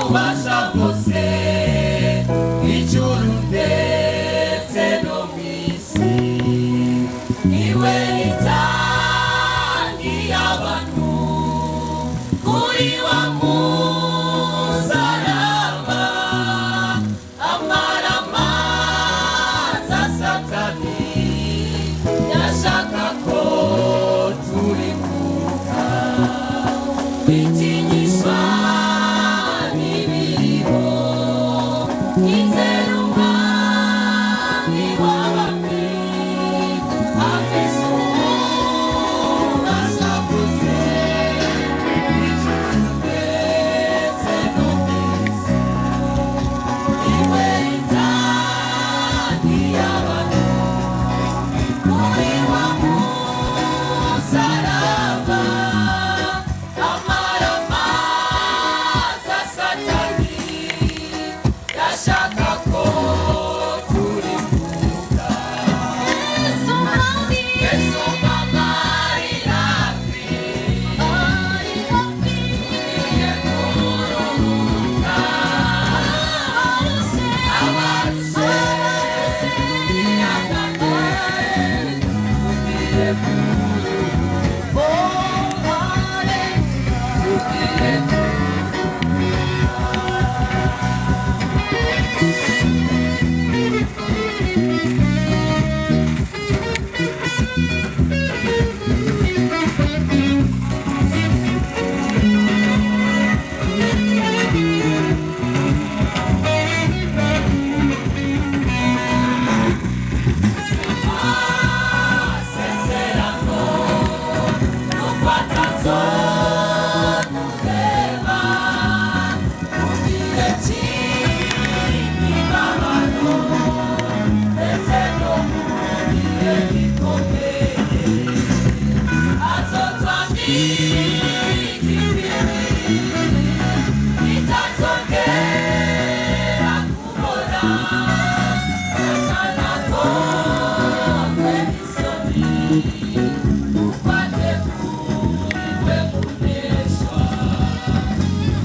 ubasha bwose ijuru ndetse no mw'isi niwe ritangiye abantu kuri wa musaraba amaramaza Satani yashaka ko turikuka bitinyishwa n'ibiriho izera umwami w'abami afise ububasha bwose ijuru ndetse no mw'isi niwe ritangiye abantu kuri wa musaraba amaramaza Satani yashaka ko turikuka Yesu mwami ari hafi tugiye kuruhuka abarushe bihanganire tugiye kuruhuka tugiye amasezerano nuko atazodureba mu gihe cy'imibabaro ndetse no mu bihe bikomeye azotwambika ibibi bitazongera kubona Satani akorwe n'isoni kuko ateguriwe kuneshwa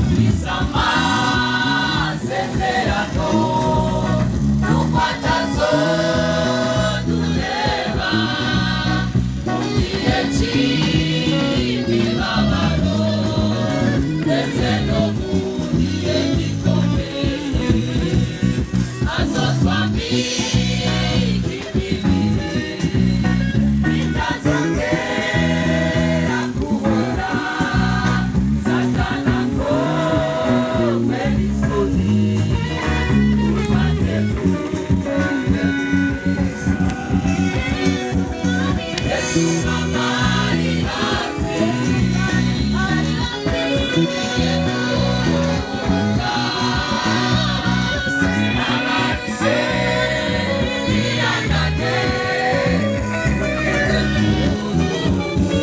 twise amasezerano nuko atazodureba mu gihe cy'imibabaro ndetse no mu bihe bikomeye azotwambika ibibi bitazongera kubona Satani akorwe n'isoni kuko ateguriwe kuneshwa Yesu mama ari hafi tugiye kuruhuka abarushe bihanganire tugiye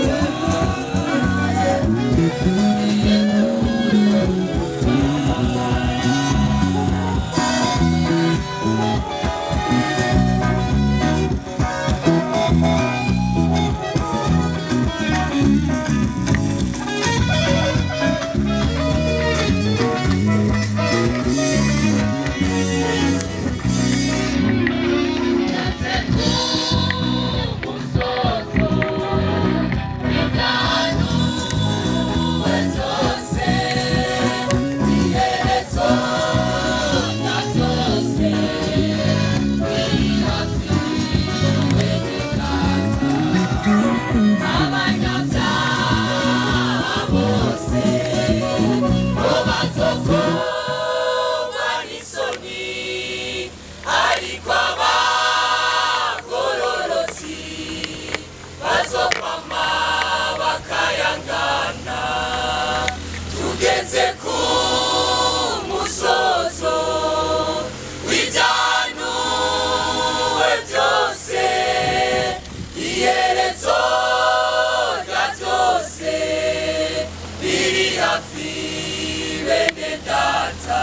biri hafi bene data